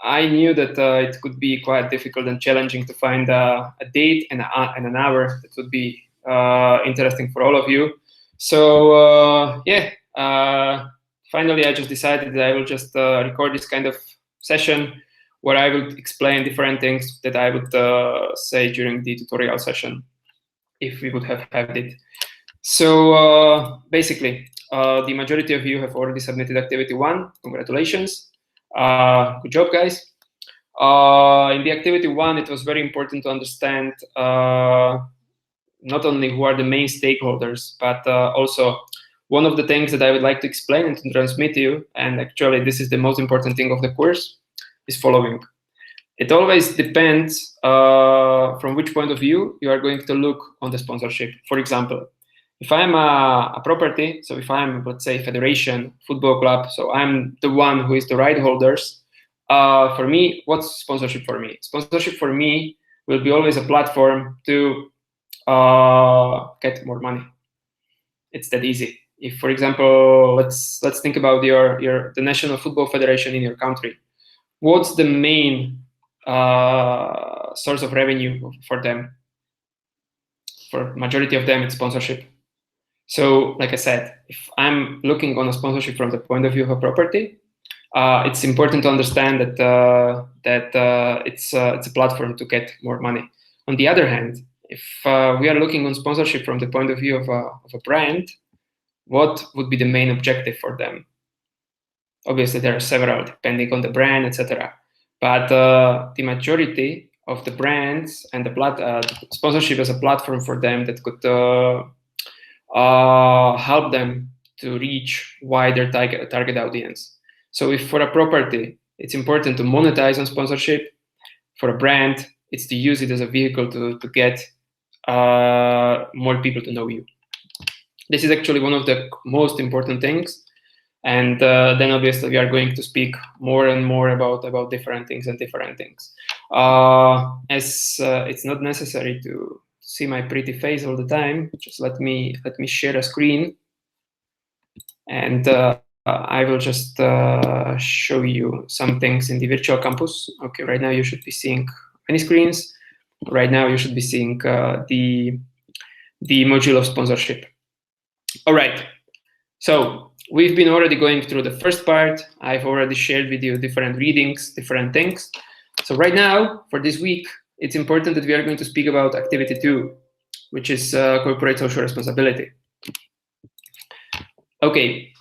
I knew that it could be quite difficult and challenging to find a date and an hour that would be interesting for all of you. So yeah, finally I just decided that I will just record this kind of session where I will explain different things that I would say during the tutorial session if we would have had it. So basically, the majority of you have already submitted activity 1. Congratulations. Good job, guys. In the activity 1, it was very important to understand not only who are the main stakeholders, but also one of the things that I would like to explain and to transmit to you, and actually this is the most important thing of the course, is following. It always depends from which point of view you are going to look on the sponsorship. For example, if I'm a property, so if I'm, let's say, federation, football club, so I'm the one who is the right holders, for me, what's sponsorship for me? Sponsorship for me will be always a platform to get more money. It's that easy. If, for example, let's think about the National Football Federation in your country. What's the main source of revenue for them? For majority of them, it's sponsorship. So, like I said, if I'm looking on a sponsorship from the point of view of a property, it's important to understand that it's a platform to get more money. On the other hand, if we are looking on sponsorship from the point of view of a brand, what would be the main objective for them? Obviously, there are several, depending on the brand, etc. But the majority of the brands and the sponsorship as a platform for them that could help them to reach wider target audience. So if for a property, it's important to monetize on sponsorship, for a brand, it's to use it as a vehicle to get more people to know you. This is actually one of the most important things. And then obviously we are going to speak more and more about different things. As it's not necessary to see my pretty face all the time, just let me share a screen, and I will just show you some things in the virtual campus. Okay, right now you should be seeing many screens. Right now you should be seeing the module of sponsorship. All right, so we've been already going through the first part. I've already shared with you different readings, different things. So right now, for this week, it's important that we are going to speak about activity 2, which is corporate social responsibility. Okay,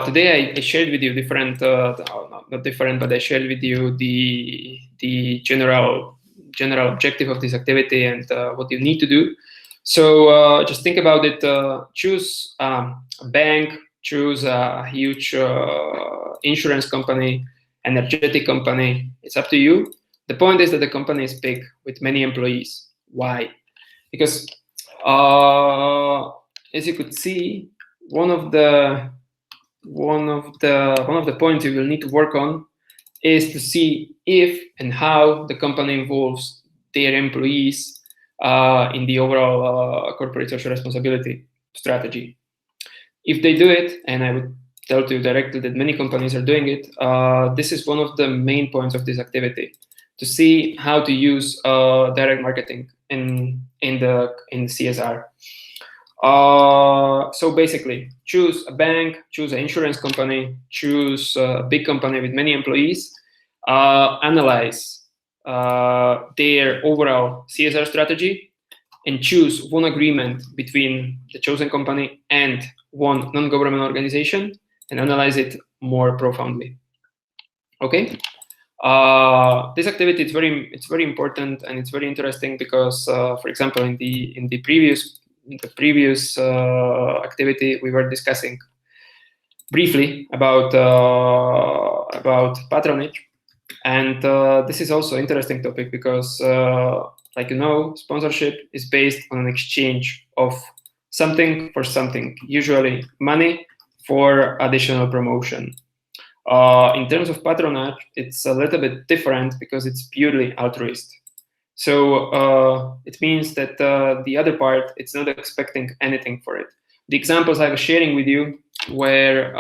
today I shared with you different, not different, but I shared with you the general objective of this activity and what you need to do. So just think about it. Choose a bank, choose a huge insurance company, energetic company. It's up to you. The point is that the company is big with many employees. Why? Because as you could see, one of the points you will need to work on is to see if and how the company involves their employees in the overall corporate social responsibility strategy. If they do it, and I would tell you directly that many companies are doing it, this is one of the main points of this activity, to see how to use direct marketing in the CSR. So basically, choose a bank, choose an insurance company, choose a big company with many employees, analyze their overall CSR strategy, and choose one agreement between the chosen company and one non-government organization, and analyze it more profoundly. Okay. This activity is very important, and it's very interesting because, for example, in the previous activity, we were discussing briefly about patronage, and this is also an interesting topic because, like you know, sponsorship is based on an exchange of something for something, usually money for additional promotion. In terms of patronage, it's a little bit different because it's purely altruist. So it means that the other part, it's not expecting anything for it. The examples I was sharing with you were,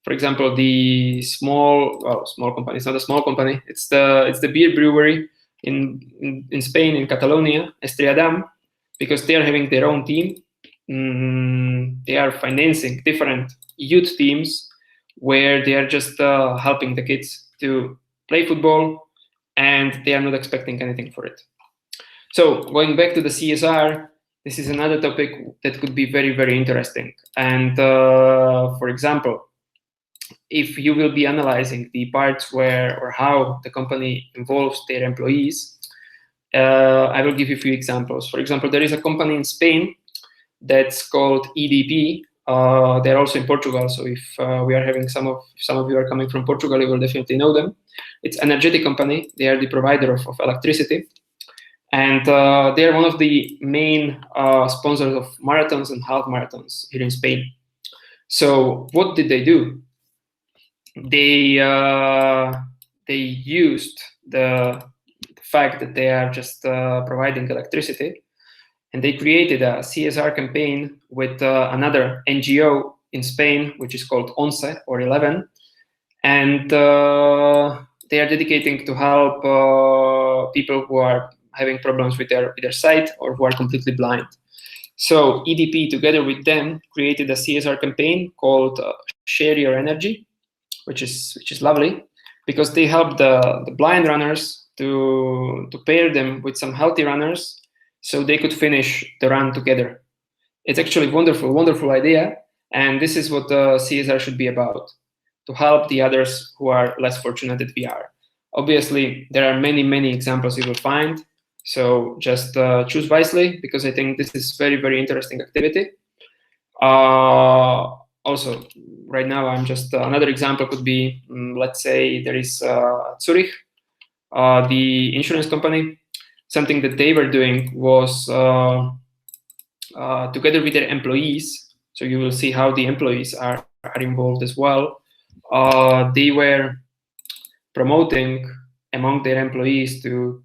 For example, the small company. It's not a small company. It's the beer brewery in Spain, in Catalonia, Estrella Damm, because they are having their own team. They are financing different youth teams where they are just helping the kids to play football, and they are not expecting anything for it. So going back to the CSR, this is another topic that could be very, very interesting. And for example, if you will be analyzing the parts where or how the company involves their employees, I will give you a few examples. For example, there is a company in Spain that's called EDP. They're also in Portugal, so if we are having some of you are coming from Portugal, you will definitely know them. It's an energetic company. They are the provider of electricity, and they are one of the main sponsors of marathons and half marathons here in Spain. So what did they do? They used the fact that they are just providing electricity, and they created a CSR campaign with another NGO in Spain, which is called 11 or 11, and they are dedicating to help people who are having problems with their sight or who are completely blind. So EDP, together with them, created a CSR campaign called Share Your Energy, which is lovely, because they help the blind runners to pair them with some healthy runners so they could finish the run together. It's actually wonderful, wonderful idea, and this is what CSR should be about, to help the others who are less fortunate than we are. Obviously, there are many, many examples you will find, so just choose wisely, because I think this is very, very interesting activity. Also, right now, I'm just another example could be, let's say there is Zurich, the insurance company. Something that they were doing was together with their employees. So you will see how the employees are involved as well. They were promoting among their employees to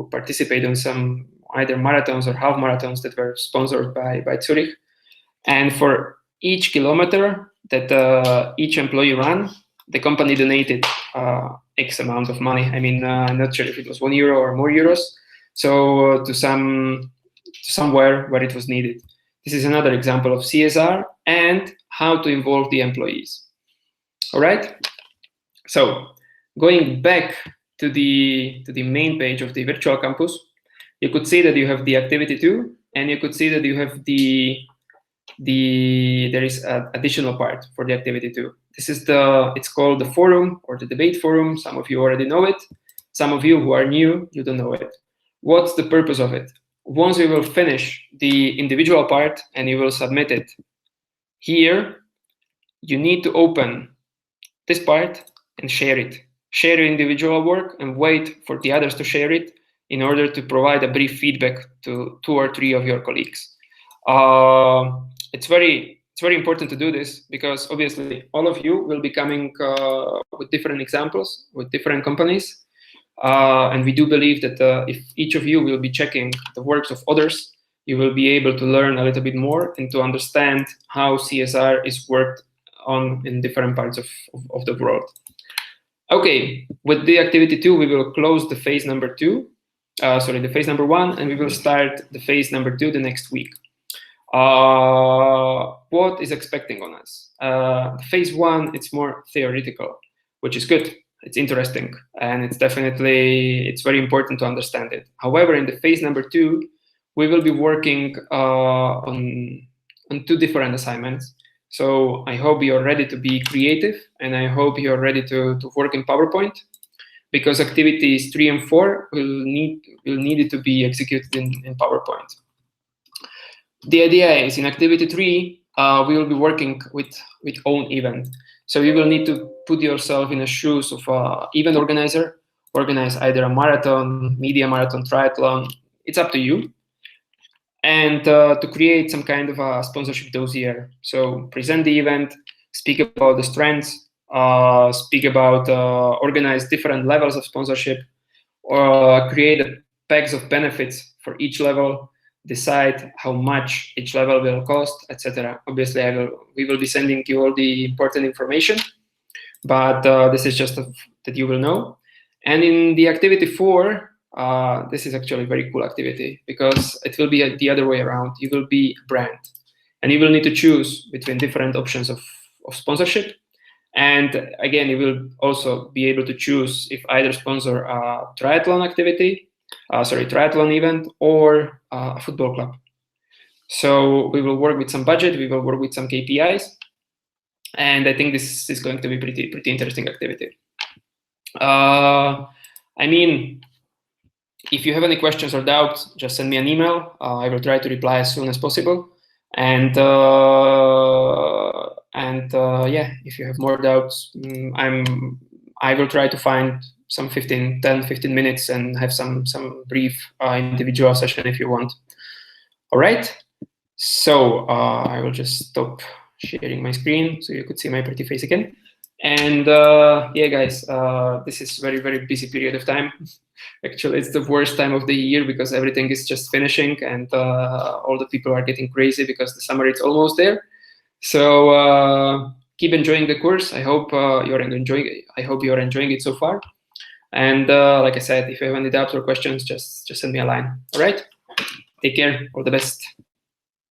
participate in some either marathons or half marathons that were sponsored by Zurich. And for each kilometer that each employee ran, the company donated X amount of money. I mean, I'm not sure if it was €1 or more euros. So to somewhere where it was needed. This is another example of CSR and how to involve the employees. All right. So going back to the main page of the virtual campus, you could see that you have the activity 2, and you could see that you have there is an additional part for the activity 2. This is it's called the forum or the debate forum. Some of you already know it. Some of you who are new, you don't know it. What's the purpose of it? Once we will finish the individual part and you will submit it here, you need to open this part and share it. Share your individual work and wait for the others to share it in order to provide a brief feedback to 2 or 3 of your colleagues. It's very important to do this, because obviously all of you will be coming with different examples, with different companies. And we do believe that if each of you will be checking the works of others, you will be able to learn a little bit more and to understand how CSR is worked on in different parts of the world. Okay, with the activity 2, we will close the phase number 2, the phase number 1, and we will start the phase number 2 the next week. What is expecting on us? Phase 1, it's more theoretical, which is good. It's interesting, and it's very important to understand it. However, in the phase number 2, we will be working on 2 different assignments. So I hope you're ready to be creative, and I hope you're ready to work in PowerPoint, because activities 3 and 4 will need it to be executed in PowerPoint. The idea is in activity 3, we will be working with own event. So you will need to put yourself in the shoes of an event organizer, organize either a marathon, media marathon, triathlon. It's up to you. And to create some kind of a sponsorship dossier. So present the event, speak about the strengths, speak about organize different levels of sponsorship, or create packs of benefits for each level. decide how much each level will cost, etc. Obviously, we will be sending you all the important information, but this is just that you will know. And in the activity 4, this is actually a very cool activity because it will be the other way around. You will be a brand, and you will need to choose between different options of sponsorship. And again, you will also be able to choose if either sponsor a triathlon activity, triathlon event, or a football club. So we will work with some budget, we will work with some KPIs, and I think this is going to be pretty interesting activity. I mean, if you have any questions or doubts, just send me an email. I will try to reply as soon as possible. And yeah, if you have more doubts, I will try to find some 10, 15 minutes and have some brief individual session if you want. All right. So I will just stop sharing my screen so you could see my pretty face again. And yeah, guys, this is very busy period of time. Actually, it's the worst time of the year because everything is just finishing and all the people are getting crazy because the summer is almost there. So keep enjoying the course. I hope you're enjoying it. I hope you're enjoying it so far. And like I said, if you have any doubts or questions, just send me a line. All right. Take care. All the best.